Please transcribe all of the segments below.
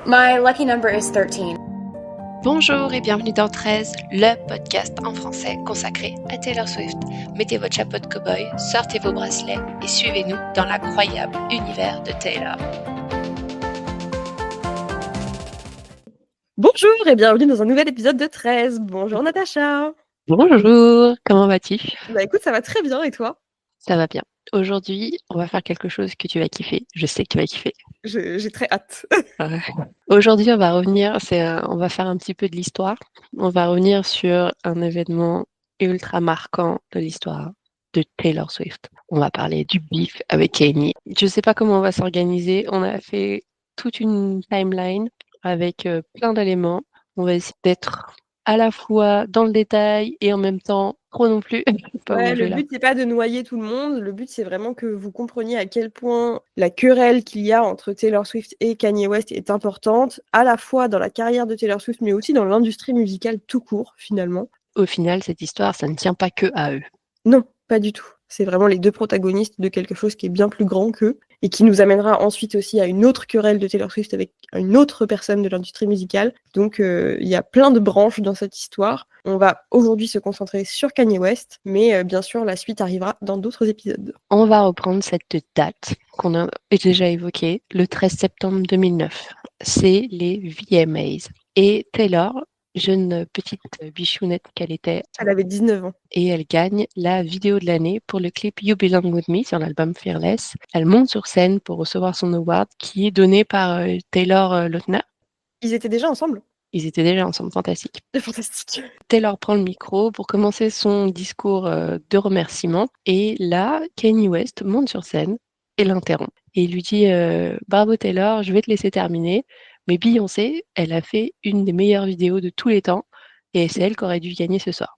My lucky number is 13. Bonjour et bienvenue dans 13, le podcast en français consacré à Taylor Swift. Mettez votre chapeau de cow-boy, sortez vos bracelets et suivez-nous dans l'incroyable univers de Taylor. Bonjour et bienvenue dans un nouvel épisode de 13. Bonjour Natacha. Bonjour, comment vas-tu? Bah écoute, ça va très bien et toi? Ça va bien. Aujourd'hui, on va faire quelque chose que tu vas kiffer. Je sais que tu vas kiffer. J'ai très hâte. Aujourd'hui, on va faire un petit peu de l'histoire. On va revenir sur un événement ultra marquant de l'histoire de Taylor Swift. On va parler du beef avec Kanye. Je ne sais pas comment on va s'organiser. On a fait toute une timeline avec plein d'éléments. On va essayer d'être à la fois dans le détail et en même temps trop non plus. Ouais, le but c'est pas de noyer tout le monde. Le but c'est vraiment que vous compreniez à quel point la querelle qu'il y a entre Taylor Swift et Kanye West est importante, à la fois dans la carrière de Taylor Swift, mais aussi dans l'industrie musicale tout court finalement. Au final, cette histoire, ça ne tient pas que à eux. Non, pas du tout. C'est vraiment les deux protagonistes de quelque chose qui est bien plus grand qu'eux et qui nous amènera ensuite aussi à une autre querelle de Taylor Swift avec une autre personne de l'industrie musicale. Donc il y a plein de branches dans cette histoire. On va aujourd'hui se concentrer sur Kanye West, mais bien sûr la suite arrivera dans d'autres épisodes. On va reprendre cette date qu'on a déjà évoquée, le 13 septembre 2009. C'est les VMAs. Et Taylor, jeune petite bichounette qu'elle était, Elle avait 19 ans. et elle gagne la vidéo de l'année pour le clip You Belong With Me sur l'album Fearless. Elle monte sur scène pour recevoir son award qui est donné par Taylor Lautner. Ils étaient déjà ensemble? Ils étaient déjà ensemble, fantastique. C'est fantastique. Taylor prend le micro pour commencer son discours de remerciement. Et là, Kanye West monte sur scène et l'interrompt. Et il lui dit bravo Taylor, je vais te laisser terminer. Mais Beyoncé, elle a fait une des meilleures vidéos de tous les temps. Et c'est elle qui aurait dû gagner ce soir.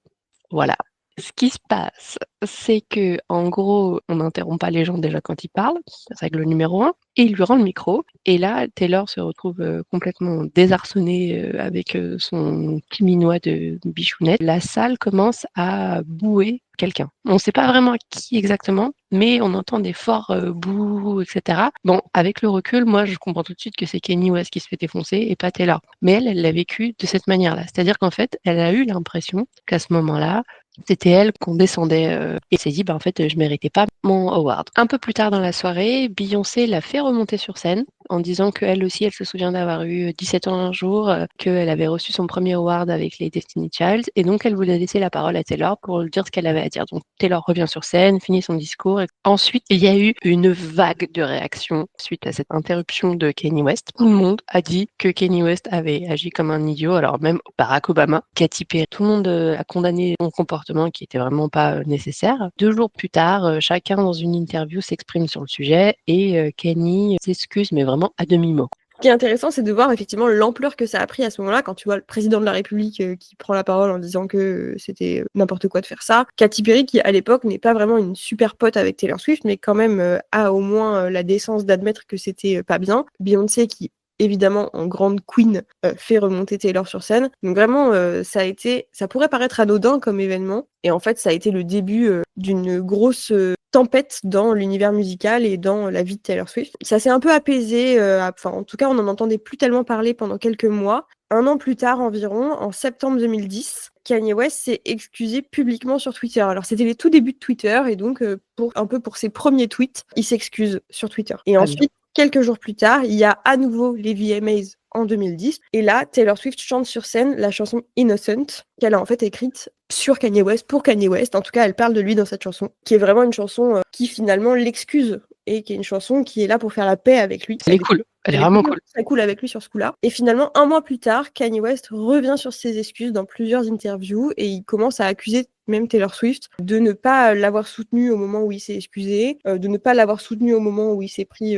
Voilà. Ce qui se passe, c'est que en gros, on n'interrompt pas les gens déjà quand ils parlent, c'est règle numéro 1, et il lui rend le micro. Et là, Taylor se retrouve complètement désarçonnée avec son petit minois de bichounette. La salle commence à bouer quelqu'un. On ne sait pas vraiment qui exactement, mais on entend des forts bouh, etc. Bon, avec le recul, moi, je comprends tout de suite que c'est Kanye West qui se fait défoncer et pas Taylor. Mais elle l'a vécu de cette manière-là. C'est-à-dire qu'en fait, elle a eu l'impression qu'à ce moment-là, c'était elle qu'on descendait et s'est dit, en fait, je méritais pas mon award. Un peu plus tard dans la soirée, Beyoncé l'a fait remonter sur scène en disant qu'elle aussi, elle se souvient d'avoir eu 17 ans un jour, qu'elle avait reçu son premier award avec les Destiny Child, et donc elle voulait laisser la parole à Taylor pour lui dire ce qu'elle avait à dire. Donc Taylor revient sur scène, finit son discours, et ensuite il y a eu une vague de réactions suite à cette interruption de Kanye West. Tout le monde a dit que Kanye West avait agi comme un idiot, alors même Barack Obama, Katy Perry, tout le monde a condamné son comportement qui était vraiment pas nécessaire. 2 jours plus tard, chacun dans une interview s'exprime sur le sujet et Kanye s'excuse, mais vraiment à demi-mot. Ce qui est intéressant, c'est de voir effectivement l'ampleur que ça a pris à ce moment-là, quand tu vois le président de la République qui prend la parole en disant que c'était n'importe quoi de faire ça. Katy Perry, qui à l'époque n'est pas vraiment une super pote avec Taylor Swift, mais quand même a au moins la décence d'admettre que c'était pas bien. Beyoncé, qui évidemment en grande queen fait remonter Taylor sur scène. Donc vraiment, ça pourrait paraître anodin comme événement, et en fait ça a été le début d'une grosse tempête dans l'univers musical et dans la vie de Taylor Swift. Ça s'est un peu apaisé, en tout cas on n'en entendait plus tellement parler pendant quelques mois. Un an plus tard environ, en septembre 2010, Kanye West s'est excusé publiquement sur Twitter. Alors c'était les tout débuts de Twitter, et donc pour ses premiers tweets, il s'excuse sur Twitter. Et ensuite, quelques jours plus tard, il y a à nouveau les VMAs en 2010. Et là, Taylor Swift chante sur scène la chanson Innocent, qu'elle a en fait écrite sur Kanye West, pour Kanye West. En tout cas, elle parle de lui dans cette chanson, qui est vraiment une chanson qui finalement l'excuse, et qui est une chanson qui est là pour faire la paix avec lui. Elle est cool. Elle est vraiment cool. Ça coule avec lui sur ce coup-là. Et finalement, un mois plus tard, Kanye West revient sur ses excuses dans plusieurs interviews, et il commence à accuser même Taylor Swift de ne pas l'avoir soutenu au moment où il s'est excusé, de ne pas l'avoir soutenu au moment où il s'est pris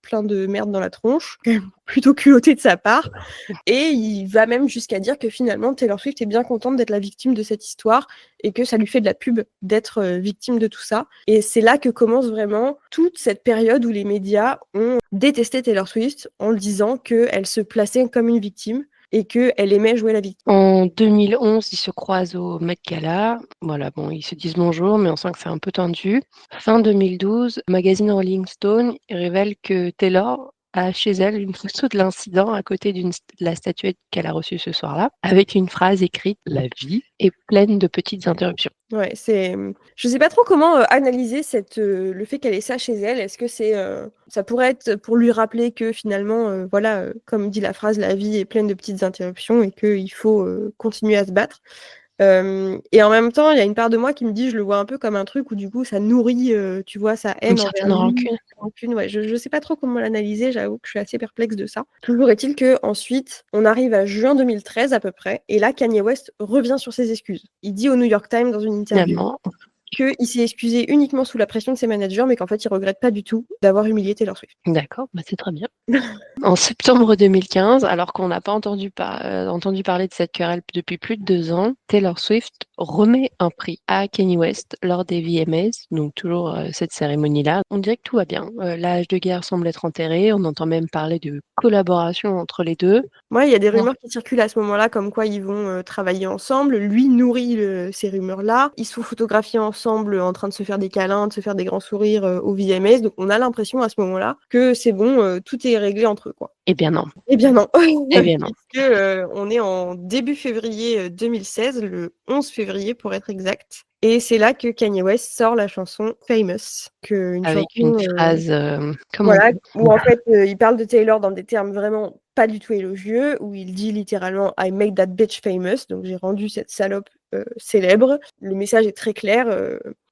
plein de merde dans la tronche, plutôt culotté de sa part. Et il va même jusqu'à dire que finalement Taylor Swift est bien contente d'être la victime de cette histoire, et que ça lui fait de la pub d'être victime de tout ça. Et c'est là que commence vraiment toute cette période où les médias ont détesté Taylor Swift en disant qu'elle se plaçait comme une victime et qu'elle aimait jouer la victime. En 2011, ils se croisent au Met Gala. Voilà, bon, ils se disent bonjour, mais on sent que c'est un peu tendu. Fin 2012, le magazine Rolling Stone révèle que Taylor chez elle une photo de l'incident à côté de la statuette qu'elle a reçue ce soir-là, avec une phrase écrite: «La vie est pleine de petites interruptions». Ouais, je sais pas trop comment, analyser le fait qu'elle ait ça chez elle. Est-ce que ça pourrait être pour lui rappeler que finalement, voilà, comme dit la phrase: «La vie est pleine de petites interruptions» et qu'il faut, continuer à se battre? Et en même temps, il y a une part de moi qui me dit je le vois un peu comme un truc où du coup ça nourrit, tu vois, sa Une haine envers certaine lui, rancune. sa rancune, ouais, je sais pas trop comment l'analyser, j'avoue que je suis assez perplexe de ça. Toujours est-il qu'ensuite, on arrive à juin 2013 à peu près et là Kanye West revient sur ses excuses. Il dit au New York Times dans une interview Finalement, qu'il s'est excusé uniquement sous la pression de ses managers, mais qu'en fait il regrette pas du tout d'avoir humilié Taylor Swift. d'accord, bah, c'est très bien. En septembre 2015, alors qu'on n'a pas entendu parler de cette querelle depuis plus de 2 ans, Taylor Swift remet un prix à Kanye West lors des VMAs, donc toujours, cette cérémonie-là. On dirait que tout va bien. L'âge de guerre semble être enterré, on entend même parler de collaboration entre les 2. Ouais, il y a des Bon, rumeurs qui circulent à ce moment-là, comme quoi ils vont, travailler ensemble. Lui nourrit ces rumeurs-là. Ils sont photographiés ensemble, en train de se faire des câlins, de se faire des grands sourires, aux VMAs. Donc on a l'impression à ce moment-là que c'est bon, tout est réglé entre eux, quoi. eh bien non, Eh bien non, eh bien non. puisque, on est en début février, 2016, le 11 février pour être exact. Et c'est là que Kanye West sort la chanson Famous, une Avec une chanson, phrase, comment voilà, dire? où en fait, il parle de Taylor dans des termes vraiment pas du tout élogieux, où il dit littéralement: «I made that bitch famous», donc j'ai rendu cette salope, célèbre. Le message est très clair,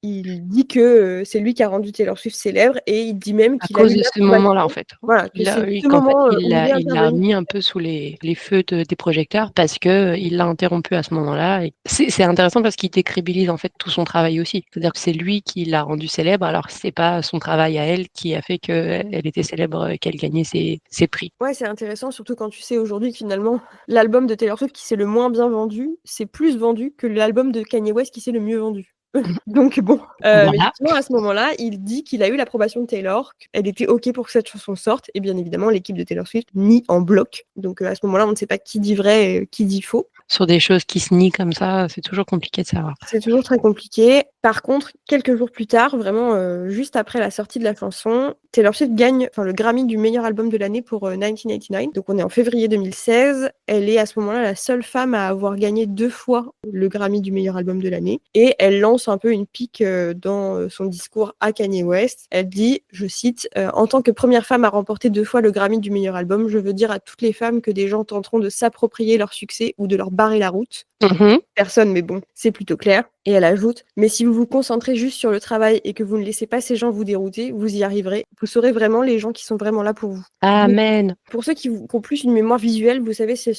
il dit que, c'est lui qui a rendu Taylor Swift célèbre et il dit même À qu'il a cause eu de ce moment-là, en l'approbation, fait. voilà, que Il c'est a oui, ce qu'en fait, moment, où il il l'a est il l'a intervenu. mis un peu sous les feux des projecteurs parce que, il l'a interrompu à ce moment-là et c'est intéressant parce qu'il décrédibilise, en fait, tout son travail aussi. C'est-à-dire que c'est lui qui l'a rendue célèbre alors que c'est pas son travail à elle qui a fait qu'elle était célèbre, qu'elle gagnait ses prix. Ouais, c'est intéressant, surtout quand tu sais aujourd'hui que finalement, l'album de Taylor Swift qui s'est le moins bien vendu, c'est plus vendu que l'album de Kanye West qui s'est le mieux vendu. Mmh. Donc bon, mais Voilà. effectivement à ce moment-là, il dit qu'il a eu l'approbation de Taylor, qu'elle était OK pour que cette chanson sorte et bien évidemment l'équipe de Taylor Swift nie en bloc. Donc, à ce moment-là, on ne sait pas qui dit vrai et qui dit faux. Sur des choses qui se nient comme ça, c'est toujours compliqué de savoir. C'est toujours très compliqué. Par contre, quelques jours plus tard, vraiment, juste après la sortie de la chanson, Taylor Swift gagne le Grammy du meilleur album de l'année pour, 1989. Donc on est en février 2016. Elle est à ce moment-là la seule femme à avoir gagné 2 fois le Grammy du meilleur album de l'année et elle lance un peu une pique, dans, son discours à Kanye West. Elle dit, je cite: «En tant que première femme à remporter 2 fois le Grammy du meilleur album, je veux dire à toutes les femmes que des gens tenteront de s'approprier leur succès ou de leur barrer la route. Mmh. Personne, mais bon, c'est plutôt clair». Et elle ajoute: «Mais si vous vous concentrez juste sur le travail et que vous ne laissez pas ces gens vous dérouter, vous y arriverez. Vous saurez vraiment les gens qui sont vraiment là pour vous». Donc, Amen. pour ceux qui ont plus une mémoire visuelle, vous savez, c'est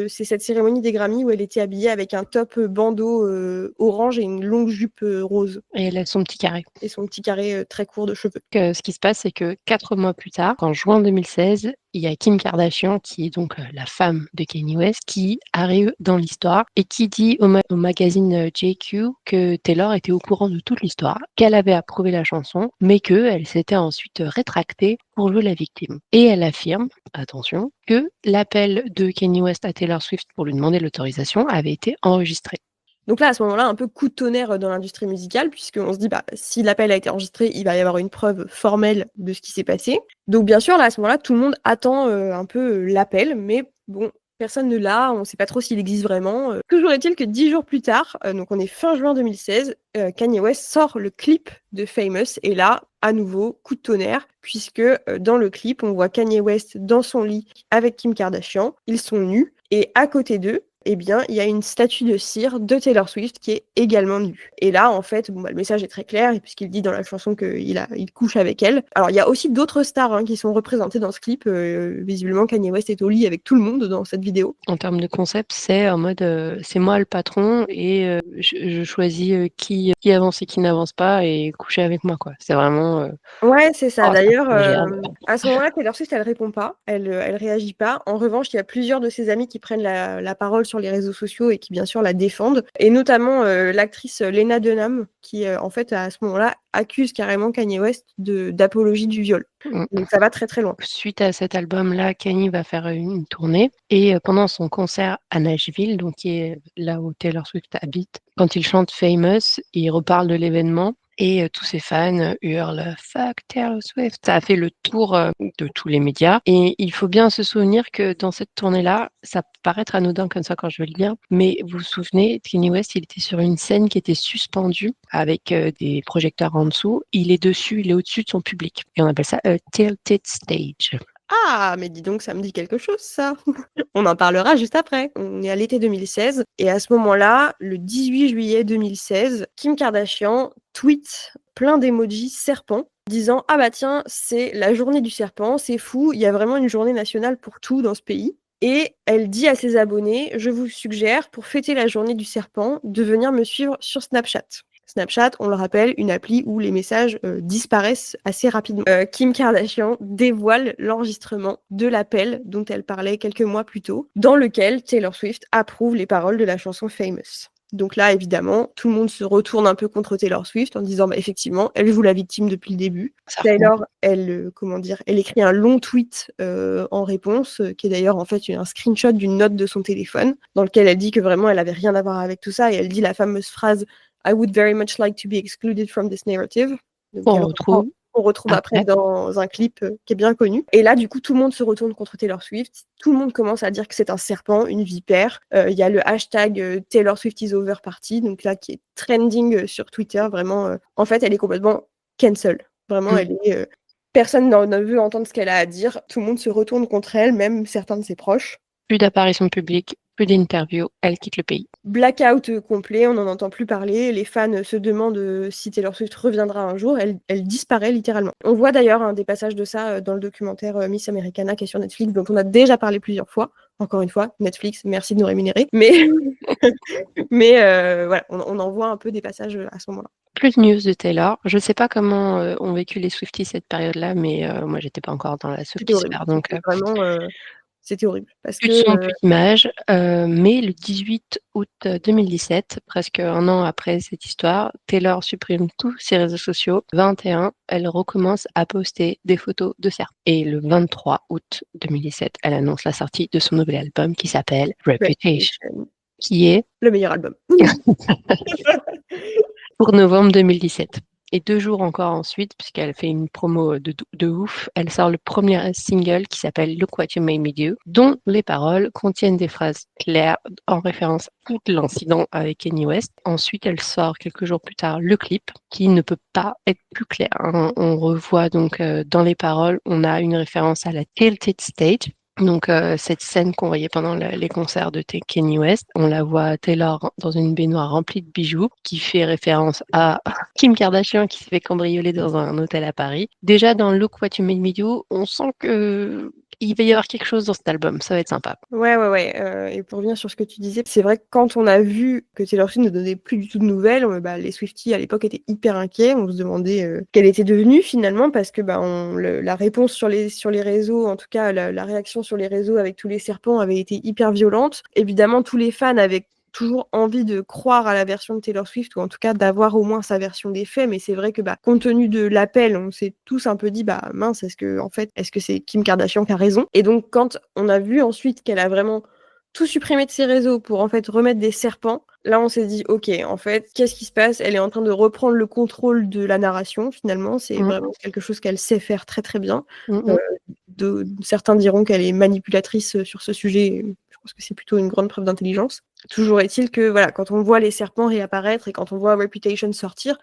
cette cérémonie des Grammys où elle était habillée avec un top, bandeau, orange et une longue jupe, rose Et elle a son petit carré. et son petit carré, très court de cheveux. Ce qui se passe, c'est que 4 mois plus tard, en juin 2016, il y a Kim Kardashian qui est donc, la femme de Kanye West, qui arrive dans l'histoire et qui dit au magazine, GQ que Taylor était au courant de toute l'histoire, qu'elle avait approuvé la chanson, mais qu'elle s'était ensuite, rétractée pour jouer la victime. Et elle affirme, attention, que l'appel de Kanye West à Taylor Swift pour lui demander l'autorisation avait été enregistré. Donc là, à ce moment-là, un peu coup de tonnerre, dans l'industrie musicale puisqu'on se dit: «Bah, si l'appel a été enregistré, il va y avoir une preuve formelle de ce qui s'est passé». Donc bien sûr, là, à ce moment-là, tout le monde attend, un peu, l'appel, mais bon, personne ne l'a, on ne sait pas trop s'il existe vraiment. Toujours est-il que 10 jours plus tard, donc on est fin juin 2016, Kanye West sort le clip de Famous et là, à nouveau, coup de tonnerre puisque, dans le clip, on voit Kanye West dans son lit avec Kim Kardashian. Ils sont nus et à côté d'eux, eh bien, il y a une statue de cire de Taylor Swift qui est également nue. Et là, en fait, bon, bah, le message est très clair, et puisqu'il dit dans la chanson qu'il couche avec elle. Alors, il y a aussi d'autres stars, hein, qui sont représentées dans ce clip. Visiblement, Kanye West est au lit avec tout le monde dans cette vidéo. En termes de concept, c'est en mode, c'est moi le patron et je choisis, qui avance et qui n'avance pas et coucher avec moi, quoi. C'est vraiment, Ouais, c'est ça. oh ça D'ailleurs, j'ai hâte. à ce moment-là, Taylor Swift, elle répond pas, elle réagit pas. En revanche, il y a plusieurs de ses amis qui prennent la parole sur les réseaux sociaux et qui, bien sûr, la défendent et notamment, l'actrice, Lena Dunham qui, en fait, à ce moment-là, accuse carrément Kanye West d'apologie du viol. Mmh. Donc ça va très, très loin. Suite à cet album-là, Kanye va faire une tournée et pendant son concert à Nashville, donc qui est là où Taylor Swift habite, quand il chante Famous, il reparle de l'événement et tous ses fans hurlent «Fuck Taylor Swift». Ça a fait le tour, de tous les médias et il faut bien se souvenir que dans cette tournée-là, ça peut paraître anodin comme ça quand je vais le dire, mais vous vous souvenez, Kanye West, il était sur une scène qui était suspendue avec, des projecteurs en dessous. Il est dessus, il est au-dessus de son public et on appelle ça a tilted stage. Ah, mais dis donc, ça me dit quelque chose, ça. On en parlera juste après. On est à l'été 2016 et à ce moment-là, le 18 juillet 2016, Kim Kardashian tweet plein d'emojis serpents disant « Ah bah tiens, c'est la journée du serpent, c'est fou, il y a vraiment une journée nationale pour tout dans ce pays. » Et elle dit à ses abonnés « Je vous suggère, pour fêter la journée du serpent, de venir me suivre sur Snapchat. » Snapchat, on le rappelle, une appli où les messages disparaissent assez rapidement. Kim Kardashian dévoile l'enregistrement de l'appel dont elle parlait quelques mois plus tôt, dans lequel Taylor Swift approuve les paroles de la chanson Famous. Donc là, évidemment, tout le monde se retourne un peu contre Taylor Swift en disant bah, effectivement, elle joue la victime depuis le début. Taylor, elle écrit un long tweet en réponse, qui est d'ailleurs en fait un screenshot d'une note de son téléphone, dans lequel elle dit que vraiment elle avait rien à voir avec tout ça, et elle dit la fameuse phrase I would very much like to be excluded from this narrative. Donc, on retrouve après dans un clip qui est bien connu. Et là, du coup, tout le monde se retourne contre Taylor Swift. Tout le monde commence à dire que c'est un serpent, une vipère. Il y a le hashtag Taylor Swift is over party, donc là, qui est trending sur Twitter. Vraiment, en fait, elle est complètement cancel. Vraiment, elle est... personne ne veut entendre ce qu'elle a à dire. Tout le monde se retourne contre elle, même certains de ses proches. Plus d'apparitions publiques, plus d'interviews, elle quitte le pays. Blackout complet, on n'en entend plus parler. Les fans se demandent si Taylor Swift reviendra un jour. Elle disparaît littéralement. On voit d'ailleurs des passages de ça dans le documentaire Miss Americana qui est sur Netflix, dont on a déjà parlé plusieurs fois. Encore une fois, Netflix, merci de nous rémunérer. Mais, voilà, on en voit un peu des passages à ce moment-là. Plus de news de Taylor. Je ne sais pas comment ont vécu les Swifties cette période-là, mais moi, j'étais pas encore dans la Swiftie-sphère. Donc, c'était horrible. Parce plus de son, plus d'images. Mais le 18 août 2017, presque un an après cette histoire, Taylor supprime tous ses réseaux sociaux. 21, elle recommence à poster des photos de serpents. Et le 23 août 2017, elle annonce la sortie de son nouvel album qui s'appelle Reputation, qui est le meilleur album. pour novembre 2017. Et 2 jours encore ensuite, puisqu'elle fait une promo de ouf, elle sort le premier single qui s'appelle Look What You Made Me Do, dont les paroles contiennent des phrases claires en référence à tout l'incident avec Kanye West. Ensuite, elle sort quelques jours plus tard le clip, qui ne peut pas être plus clair. On revoit donc dans les paroles, on a une référence à la Tilted Stage. Donc cette scène qu'on voyait pendant les concerts de Kanye West, on la voit Taylor dans une baignoire remplie de bijoux, qui fait référence à Kim Kardashian qui s'est fait cambrioler dans un hôtel à Paris. Déjà dans Look What You Made Me Do, on sent que il va y avoir quelque chose dans cet album, ça va être sympa. Ouais. Et pour revenir sur ce que tu disais, c'est vrai que quand on a vu que Taylor Swift ne donnait plus du tout de nouvelles, les Swifties à l'époque étaient hyper inquiets. On se demandait qu'elle était devenue finalement, parce que la réponse sur les réseaux, en tout cas la réaction sur les réseaux avec tous les serpents avait été hyper violente. Évidemment, tous les fans avaient toujours envie de croire à la version de Taylor Swift, ou en tout cas d'avoir au moins sa version des faits, mais c'est vrai que compte tenu de l'appel, on s'est tous un peu dit mince, est-ce que c'est Kim Kardashian qui a raison? Et donc quand on a vu ensuite qu'elle a vraiment tout supprimé de ses réseaux pour en fait remettre des serpents, là on s'est dit ok, en fait qu'est-ce qui se passe? Elle est en train de reprendre le contrôle de la narration finalement, c'est vraiment quelque chose qu'elle sait faire très très bien. Certains diront qu'elle est manipulatrice sur ce sujet. Je pense que c'est plutôt une grande preuve d'intelligence. Toujours est-il que quand on voit les serpents réapparaître et quand on voit Reputation sortir,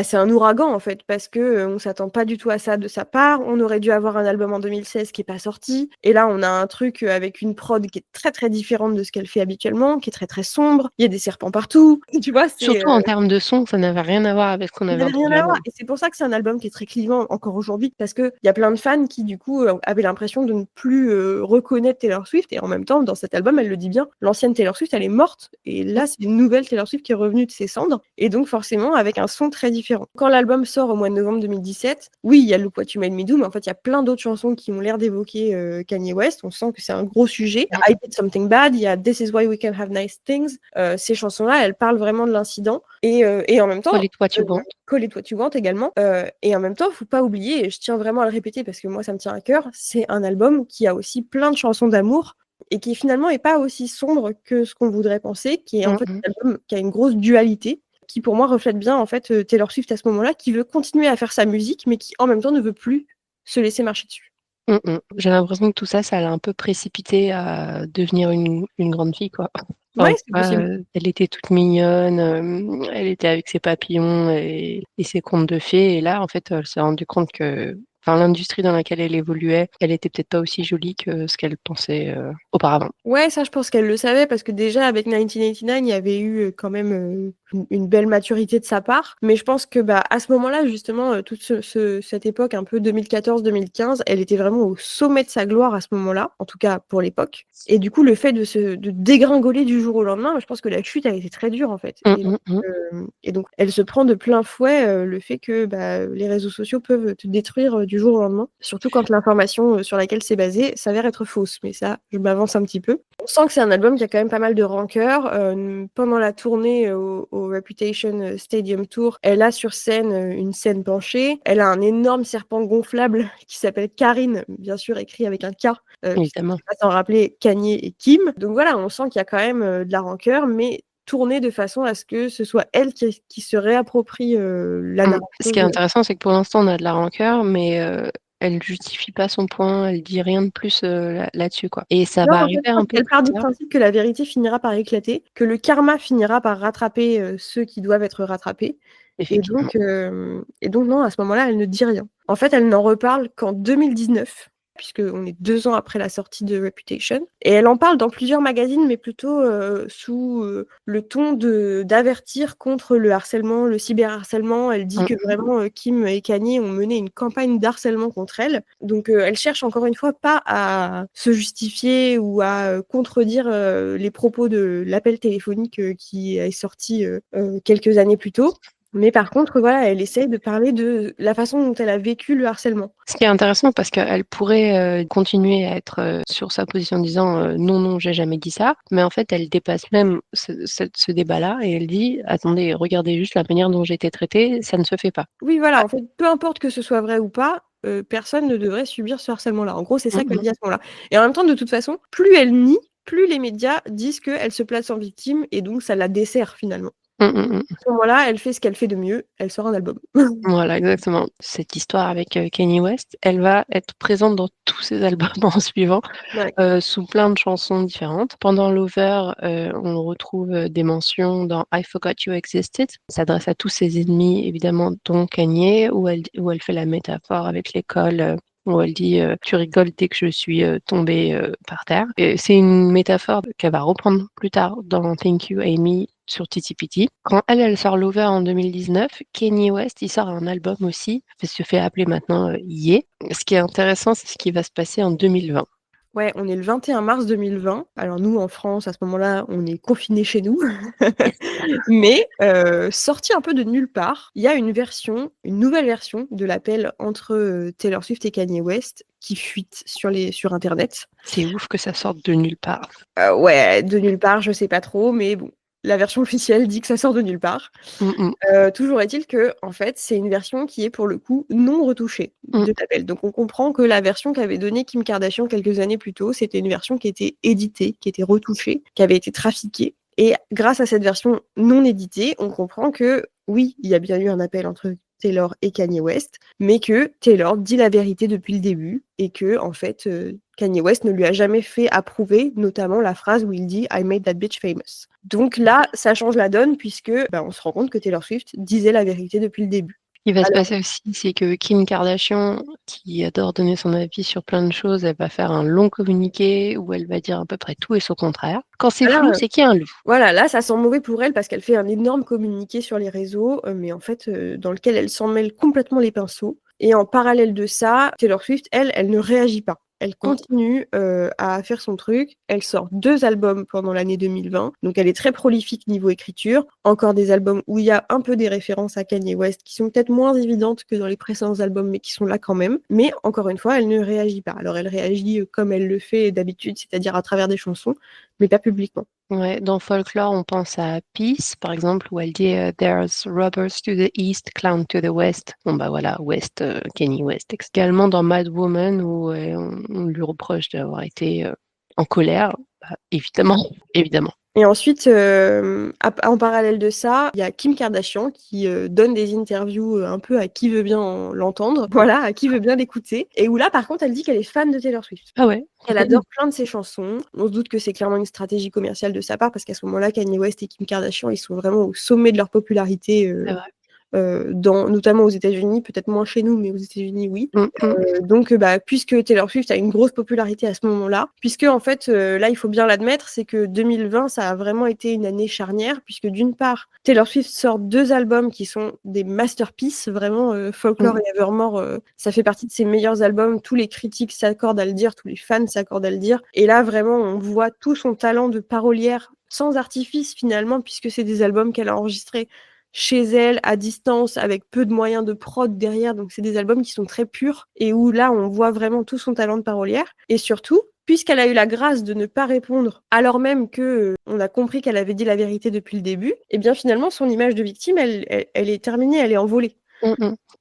c'est un ouragan en fait, parce que on s'attend pas du tout à ça de sa part. On aurait dû avoir un album en 2016 qui est pas sorti, et là on a un truc avec une prod qui est très très différente de ce qu'elle fait habituellement, qui est très très sombre. Il y a des serpents partout, tu vois. Surtout en termes de son, ça n'avait rien à voir avec ce qu'on avait entendu avant. Et c'est pour ça que c'est un album qui est très clivant encore aujourd'hui, parce que il y a plein de fans qui du coup avaient l'impression de ne plus reconnaître Taylor Swift, et en même temps dans cet album elle le dit bien, l'ancienne Taylor Swift elle est morte, et là c'est une nouvelle Taylor Swift qui est revenue de ses cendres, et donc forcément avec un son très différent. Quand l'album sort au mois de novembre 2017, oui, il y a Look What You Made Me Do, mais en fait, il y a plein d'autres chansons qui ont l'air d'évoquer Kanye West. On sent que c'est un gros sujet. I Did Something Bad, il y a This Is Why We Can Have Nice Things. Ces chansons-là, elles parlent vraiment de l'incident. Et en même temps... Call It What You Want. Call It What You Want également. Et en même temps, faut pas oublier, et je tiens vraiment à le répéter parce que moi, ça me tient à cœur, c'est un album qui a aussi plein de chansons d'amour, et qui finalement est pas aussi sombre que ce qu'on voudrait penser, qui est en fait un album qui a une grosse dualité. qui pour moi reflète bien en fait Taylor Swift à ce moment-là, qui veut continuer à faire sa musique, mais qui en même temps ne veut plus se laisser marcher dessus. J'ai l'impression que tout ça, ça l'a un peu précipité à devenir une grande fille, quoi. Ouais, Enfin, c'est possible. elle était toute mignonne, elle était avec ses papillons et ses contes de fées. Et là, en fait, elle s'est rendue compte que, enfin, l'industrie dans laquelle elle évoluait, elle était peut-être pas aussi jolie que ce qu'elle pensait auparavant. Ouais, ça, je pense qu'elle le savait parce que déjà avec 1989, il y avait eu quand même une belle maturité de sa part. Mais je pense que bah, à ce moment-là, justement, toute cette époque un peu 2014-2015, elle était vraiment au sommet de sa gloire à ce moment-là, en tout cas pour l'époque. Et du coup, le fait de dégringoler du jour au lendemain, je pense que la chute a été très dure en fait. Et donc, elle se prend de plein fouet le fait que bah, les réseaux sociaux peuvent te détruire du jour au lendemain, surtout quand l'information sur laquelle c'est basé s'avère être fausse. Mais ça, je m'avance un petit peu. On sent que c'est un album qui a quand même pas mal de rancœur. Pendant la tournée au Reputation Stadium Tour, elle a sur scène une scène penchée. Elle a un énorme serpent gonflable qui s'appelle Karine, bien sûr écrit avec un K, Évidemment. qui va s'en rappeler Kanye et Kim. Donc voilà, on sent qu'il y a quand même de la rancœur, mais tournée de façon à ce que ce soit elle qui se réapproprie la Ce qui est narration. intéressant, c'est que pour l'instant, on a de la rancœur, mais elle justifie pas son point, elle dit rien de plus là-dessus, quoi. Et ça Non, va en fait, arriver je un pense peu qu'elle plus part du tard. principe que la vérité finira par éclater, que le karma finira par rattraper ceux qui doivent être rattrapés. Et Effectivement. donc non, à ce moment-là, elle ne dit rien. En fait, elle n'en reparle qu'en 2019, puisqu'on est 2 ans après la sortie de Reputation. Et elle en parle dans plusieurs magazines, mais plutôt sous le ton d'avertir contre le harcèlement, le cyberharcèlement. Elle dit que vraiment Kim et Kanye ont mené une campagne d'harcèlement contre elle. Donc elle cherche encore une fois pas à se justifier ou à contredire les propos de l'appel téléphonique qui est sorti quelques années plus tôt. Mais par contre, voilà, elle essaye de parler de la façon dont elle a vécu le harcèlement. Ce qui est intéressant parce qu'elle pourrait continuer à être sur sa position en disant non, non, j'ai jamais dit ça, mais en fait, elle dépasse même ce débat-là et elle dit attendez, regardez juste la manière dont j'ai été traitée, ça ne se fait pas. Oui, voilà, en fait, peu importe que ce soit vrai ou pas, personne ne devrait subir ce harcèlement-là. En gros, c'est ça qu'elle dit à ce moment-là. Et en même temps, de toute façon, plus elle nie, plus les médias disent qu'elle se place en victime et donc ça la dessert finalement. À ce moment-là, elle fait ce qu'elle fait de mieux, elle sort un album. Voilà, exactement. Cette histoire avec Kanye West, elle va être présente dans tous ses albums en suivant, Ouais. sous plein de chansons différentes. Pendant l'Over, on retrouve des mentions dans I Forgot You Existed. Ça s'adresse à tous ses ennemis, évidemment, dont Kanye, où elle fait la métaphore avec l'école. Où elle dit tu rigoles dès que je suis tombée par terre. Et c'est une métaphore qu'elle va reprendre plus tard dans Thank You Amy sur Titi Piti. Quand elle sort l'Over en 2019, Kanye West, il sort un album aussi, il se fait appeler maintenant Ye. Ce qui est intéressant, c'est ce qui va se passer en 2020. Ouais, on est le 21 mars 2020. Alors nous, en France, à ce moment-là, on est confinés chez nous. Mais sorti un peu de nulle part, il y a une nouvelle version de l'appel entre Taylor Swift et Kanye West qui fuite sur Internet. C'est ouf que ça sorte de nulle part. Ouais, de nulle part, je sais pas trop, mais bon, la version officielle dit que ça sort de nulle part. Toujours est-il que, en fait, c'est une version qui est pour le coup non retouchée de l'appel. Donc on comprend que la version qu'avait donnée Kim Kardashian quelques années plus tôt, c'était une version qui était éditée, qui était retouchée, qui avait été trafiquée. Et grâce à cette version non éditée, on comprend que oui, il y a bien eu un appel entre Taylor et Kanye West, mais que Taylor dit la vérité depuis le début et que, en fait, Kanye West ne lui a jamais fait approuver, notamment la phrase où il dit I made that bitch famous. Donc là, ça change la donne puisque on se rend compte que Taylor Swift disait la vérité depuis le début. Ce qui va se passer aussi, c'est que Kim Kardashian, qui adore donner son avis sur plein de choses, elle va faire un long communiqué où elle va dire à peu près tout et son contraire. Quand c'est flou, c'est qu'il y a un loup. Voilà, là, ça sent mauvais pour elle parce qu'elle fait un énorme communiqué sur les réseaux, mais en fait, dans lequel elle s'en mêle complètement les pinceaux. Et en parallèle de ça, Taylor Swift, elle ne réagit pas. Elle continue à faire son truc. Elle sort 2 albums pendant l'année 2020. Donc, elle est très prolifique niveau écriture. Encore des albums où il y a un peu des références à Kanye West qui sont peut-être moins évidentes que dans les précédents albums, mais qui sont là quand même. Mais encore une fois, elle ne réagit pas. Alors, elle réagit comme elle le fait d'habitude, c'est-à-dire à travers des chansons, mais pas publiquement. Ouais, dans Folklore, on pense à Peace, par exemple, où elle dit There's robbers to the east, clown to the west. Bon, bah voilà, West, Kanye West. Également dans Mad Woman, où on lui reproche d'avoir été en colère. Bah, évidemment, évidemment. Et ensuite, en parallèle de ça, il y a Kim Kardashian qui donne des interviews un peu à qui veut bien l'entendre, voilà, à qui veut bien l'écouter. Et où là, par contre, elle dit qu'elle est fan de Taylor Swift. Ah ouais. Elle adore plein de ses chansons. On se doute que c'est clairement une stratégie commerciale de sa part parce qu'à ce moment-là, Kanye West et Kim Kardashian, ils sont vraiment au sommet de leur popularité. C'est vrai. Notamment aux États-Unis, peut-être moins chez nous, mais aux États-Unis, oui. Donc, puisque Taylor Swift a une grosse popularité à ce moment-là, puisque en fait, là, il faut bien l'admettre, c'est que 2020, ça a vraiment été une année charnière, puisque d'une part, Taylor Swift sort 2 albums qui sont des masterpieces, vraiment, Folklore et Evermore, ça fait partie de ses meilleurs albums. Tous les critiques s'accordent à le dire, tous les fans s'accordent à le dire. Et là, vraiment, on voit tout son talent de parolière sans artifice finalement, puisque c'est des albums qu'elle a enregistrés chez elle, à distance, avec peu de moyens de prod derrière. Donc, c'est des albums qui sont très purs et où là, on voit vraiment tout son talent de parolière. Et surtout, puisqu'elle a eu la grâce de ne pas répondre, alors même que on a compris qu'elle avait dit la vérité depuis le début, et bien finalement, son image de victime, elle est terminée, elle est envolée.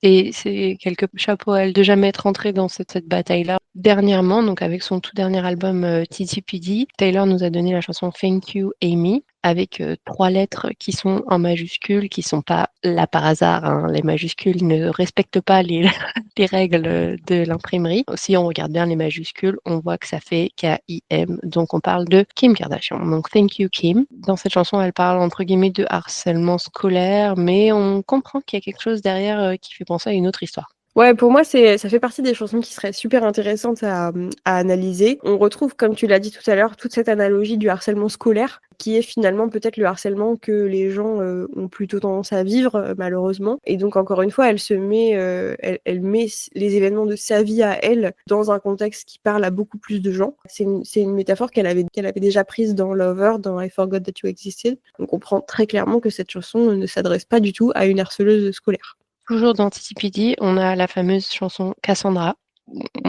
Et c'est quelque chapeau à elle de jamais être entrée dans cette bataille-là. Dernièrement, donc avec son tout dernier album TTPD, Taylor nous a donné la chanson Thank You Amy avec 3 lettres qui sont en majuscules, qui sont pas là par hasard, hein. Les majuscules ne respectent pas les, les règles de l'imprimerie. Si on regarde bien les majuscules, on voit que ça fait K-I-M, donc on parle de Kim Kardashian. Donc Thank You Kim. Dans cette chanson, elle parle entre guillemets de harcèlement scolaire, mais on comprend qu'il y a quelque chose derrière qui fait penser à une autre histoire. Ouais, pour moi, ça fait partie des chansons qui seraient super intéressantes à analyser. On retrouve, comme tu l'as dit tout à l'heure, toute cette analogie du harcèlement scolaire, qui est finalement peut-être le harcèlement que les gens ont plutôt tendance à vivre, malheureusement. Et donc, encore une fois, elle met les événements de sa vie à elle dans un contexte qui parle à beaucoup plus de gens. C'est une métaphore qu'elle avait déjà prise dans Lover, dans I Forgot That You Existed. On comprend très clairement que cette chanson ne s'adresse pas du tout à une harceleuse scolaire. Toujours dans TTPD, on a la fameuse chanson Cassandra.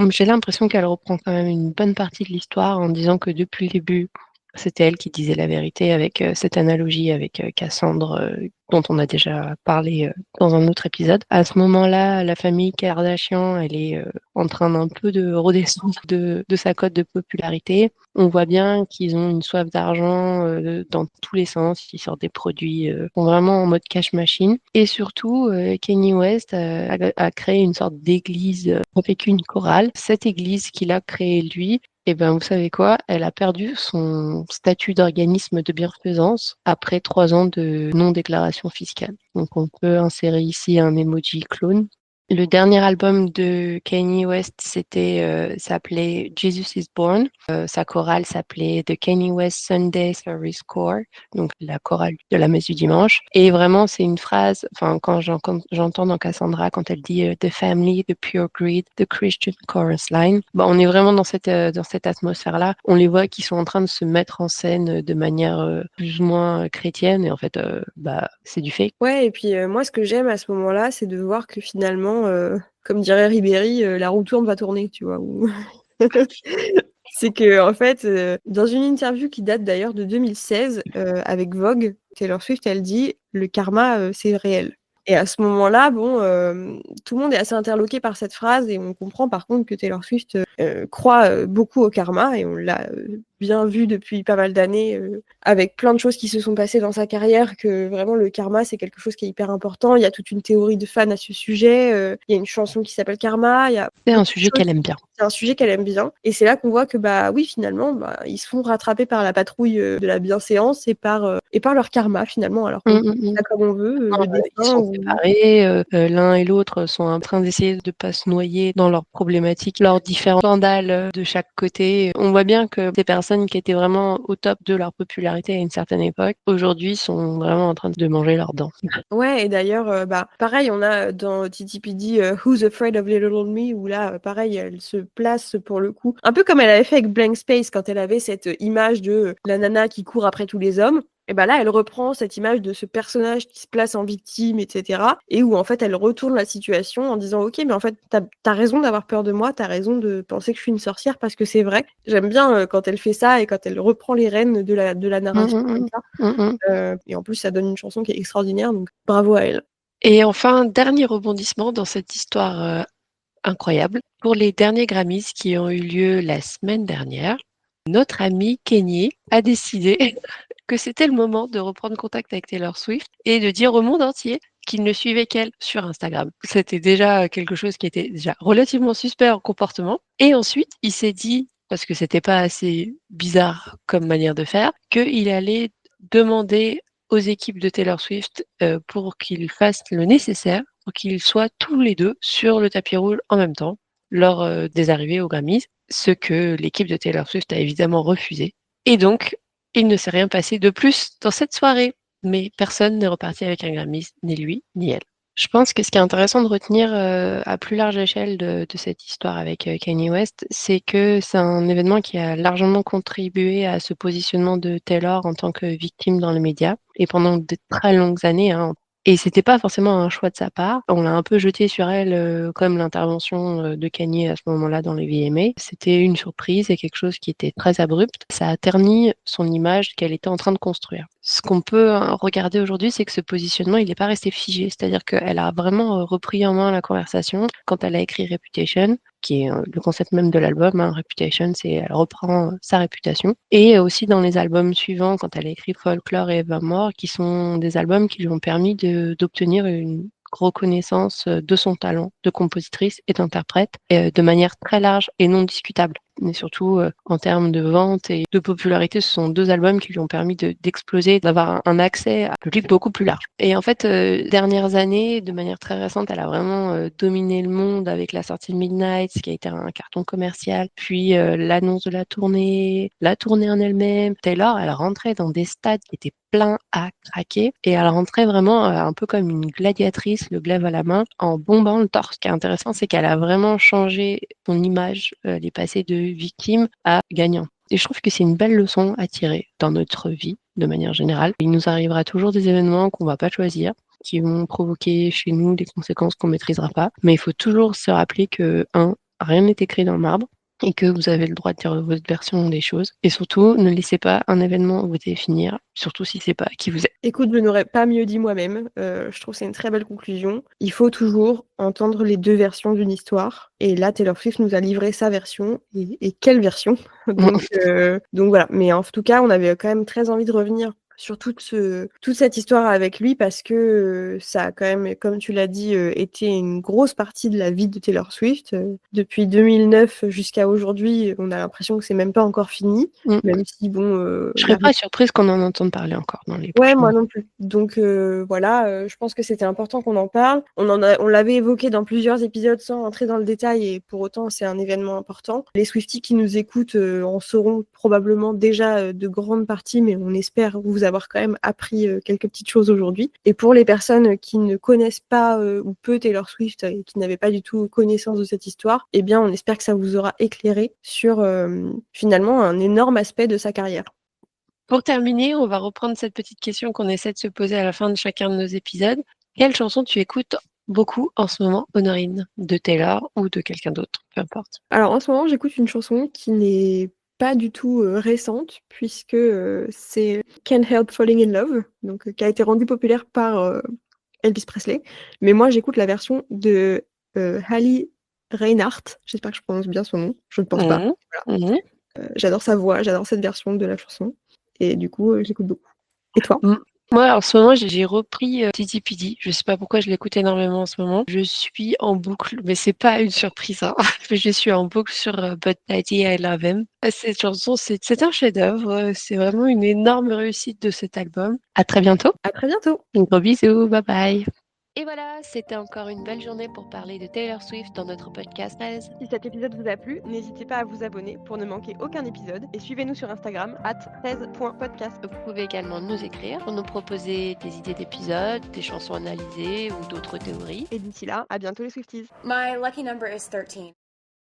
J'ai l'impression qu'elle reprend quand même une bonne partie de l'histoire en disant que depuis le début, c'était elle qui disait la vérité avec cette analogie avec Cassandre dont on a déjà parlé dans un autre épisode. À ce moment-là, la famille Kardashian, elle est en train d'un peu de redescendre de sa cote de popularité. On voit bien qu'ils ont une soif d'argent dans tous les sens. Ils sortent des produits sont vraiment en mode cash machine. Et surtout, Kanye West a créé une sorte d'église avec une chorale. Cette église qu'il a créée lui, eh ben, vous savez quoi? Elle a perdu son statut d'organisme de bienfaisance après 3 ans de non-déclaration fiscale. Donc, on peut insérer ici un emoji clone. Le dernier album de Kanye West, s'appelait Jesus is Born. Sa chorale s'appelait The Kanye West Sunday Service Choir, donc la chorale de la messe du dimanche. Et vraiment, c'est une phrase, enfin, quand j'entends dans Cassandra, quand elle dit The family, the pure greed, the Christian chorus line, on est vraiment dans cette atmosphère-là. On les voit qui sont en train de se mettre en scène de manière plus ou moins chrétienne, et en fait, c'est du fake. Ouais, et puis moi, ce que j'aime à ce moment-là, c'est de voir que finalement, comme dirait Ribéry, la roue tourne va tourner, tu vois. C'est que en fait, dans une interview qui date d'ailleurs de 2016 avec Vogue, Taylor Swift, elle dit le karma, c'est réel. Et à ce moment-là, tout le monde est assez interloqué par cette phrase et on comprend par contre que Taylor Swift croit beaucoup au karma et on l'a bien vu depuis pas mal d'années avec plein de choses qui se sont passées dans sa carrière, que vraiment le karma c'est quelque chose qui est hyper important. Il y a toute une théorie de fans à ce sujet. Il y a une chanson qui s'appelle Karma. C'est un sujet qu'elle aime bien. C'est un sujet qu'elle aime bien. Et c'est là qu'on voit que oui, finalement, ils se font rattraper par la patrouille de la bienséance et par leur karma finalement. Alors qu'on peut faire ça comme on veut, le Ils destin. sont séparés, l'un et l'autre sont en train d'essayer de pas se noyer dans leurs problématiques, leurs différents scandales de chaque côté. On voit bien que des personnes qui étaient vraiment au top de leur popularité à une certaine époque, aujourd'hui sont vraiment en train de manger leurs dents. Ouais, et d'ailleurs, pareil, on a dans TTPD Who's Afraid of Little Old Me, où là, pareil, elle se place pour le coup, un peu comme elle avait fait avec Blank Space quand elle avait cette image de la nana qui court après tous les hommes. Et là, elle reprend cette image de ce personnage qui se place en victime, etc. Et où en fait, elle retourne la situation en disant ok, mais en fait, t'as raison d'avoir peur de moi, t'as raison de penser que je suis une sorcière parce que c'est vrai. J'aime bien quand elle fait ça et quand elle reprend les rênes de la narration comme ça. Et en plus, ça donne une chanson qui est extraordinaire, donc bravo à elle. Et enfin, dernier rebondissement dans cette histoire incroyable. Pour les derniers Grammys qui ont eu lieu la semaine dernière, notre ami Kenny a décidé que c'était le moment de reprendre contact avec Taylor Swift et de dire au monde entier qu'il ne suivait qu'elle sur Instagram. C'était déjà quelque chose qui était déjà relativement suspect en comportement. Et ensuite, il s'est dit, parce que c'était pas assez bizarre comme manière de faire, qu'il allait demander aux équipes de Taylor Swift pour qu'ils fassent le nécessaire pour qu'ils soient tous les deux sur le tapis rouge en même temps lors des arrivées aux Grammys, ce que l'équipe de Taylor Swift a évidemment refusé. Et donc, il ne s'est rien passé de plus dans cette soirée, mais personne n'est reparti avec un Grammys, ni lui, ni elle. Je pense que ce qui est intéressant de retenir à plus large échelle de cette histoire avec Kanye West, c'est que c'est un événement qui a largement contribué à ce positionnement de Taylor en tant que victime dans les médias, et pendant de très longues années, hein. Et c'était pas forcément un choix de sa part. On l'a un peu jeté sur elle, comme l'intervention de Kanye à ce moment-là dans les VMA. C'était une surprise et quelque chose qui était très abrupt. Ça a terni son image qu'elle était en train de construire. Ce qu'on peut regarder aujourd'hui, c'est que ce positionnement, il n'est pas resté figé. C'est-à-dire qu'elle a vraiment repris en main la conversation quand elle a écrit Reputation, qui est le concept même de l'album. Hein. Reputation, c'est elle reprend sa réputation. Et aussi dans les albums suivants, quand elle a écrit Folklore et Evermore, qui sont des albums qui lui ont permis d'obtenir une reconnaissance de son talent de compositrice et d'interprète de manière très large et non discutable. Mais surtout en termes de vente et de popularité, ce sont deux albums qui lui ont permis d'exploser, d'avoir un accès à un public beaucoup plus large. Et en fait, dernières années, de manière très récente, elle a vraiment dominé le monde avec la sortie de Midnight, ce qui a été un carton commercial, puis l'annonce de la tournée en elle-même. Taylor, elle rentrait dans des stades qui étaient pleins à craquer et elle rentrait vraiment un peu comme une gladiatrice, le glaive à la main, en bombant le torse. Ce qui est intéressant, c'est qu'elle a vraiment changé son image, elle est passée de victime à gagnant. Et je trouve que c'est une belle leçon à tirer dans notre vie, de manière générale. Il nous arrivera toujours des événements qu'on va pas choisir, qui vont provoquer chez nous des conséquences qu'on maîtrisera pas. Mais il faut toujours se rappeler que, rien n'est écrit dans le marbre et que vous avez le droit de dire votre version des choses. Et surtout, ne laissez pas un événement vous définir, surtout si c'est pas qui vous êtes. Écoute, je n'aurais pas mieux dit moi-même. Je trouve que c'est une très belle conclusion. Il faut toujours entendre les deux versions d'une histoire. Et là, Taylor Swift nous a livré sa version. Et quelle version donc voilà. Mais en tout cas, on avait quand même très envie de revenir sur toute cette histoire avec lui parce que ça a quand même, comme tu l'as dit, été une grosse partie de la vie de Taylor Swift. Depuis 2009 jusqu'à aujourd'hui, on a l'impression que c'est même pas encore fini, même si bon... Je serais pas surprise qu'on en entende parler encore dans les Ouais, prochains moi mois. non plus. Donc voilà, je pense que c'était important qu'on en parle. On l'avait évoqué dans plusieurs épisodes sans entrer dans le détail et pour autant c'est un événement important. Les Swifties qui nous écoutent en sauront probablement déjà de grandes parties, mais on espère vous avoir quand même appris quelques petites choses aujourd'hui. Et pour les personnes qui ne connaissent pas ou peu Taylor Swift et qui n'avaient pas du tout connaissance de cette histoire, eh bien on espère que ça vous aura éclairé sur finalement un énorme aspect de sa carrière. Pour terminer, on va reprendre cette petite question qu'on essaie de se poser à la fin de chacun de nos épisodes. Quelle chanson tu écoutes beaucoup en ce moment, Honorine, de Taylor ou de quelqu'un d'autre, peu importe? Alors en ce moment, j'écoute une chanson qui n'est pas du tout récente, puisque c'est Can't Help Falling in Love, donc, qui a été rendue populaire par Elvis Presley. Mais moi, j'écoute la version de Haley Reinhardt. J'espère que je prononce bien son nom. Je ne pense pas. Voilà. J'adore sa voix, j'adore cette version de la chanson. Et du coup, j'écoute beaucoup. Et toi? Moi, en ce moment, j'ai repris Titi Pidi. Je sais pas pourquoi je l'écoute énormément en ce moment. Je suis en boucle, mais c'est pas une surprise, hein. Mais je suis en boucle sur But Daddy, I Love Him. Cette chanson, c'est un chef-d'œuvre. C'est vraiment une énorme réussite de cet album. À très bientôt. À très bientôt! Un gros bisou. Bye bye. Et voilà, c'était encore une belle journée pour parler de Taylor Swift dans notre podcast 13. Si cet épisode vous a plu, n'hésitez pas à vous abonner pour ne manquer aucun épisode et suivez-nous sur Instagram @13.podcast. Vous pouvez également nous écrire pour nous proposer des idées d'épisodes, des chansons analysées ou d'autres théories. Et d'ici là, à bientôt les Swifties. My lucky number is 13.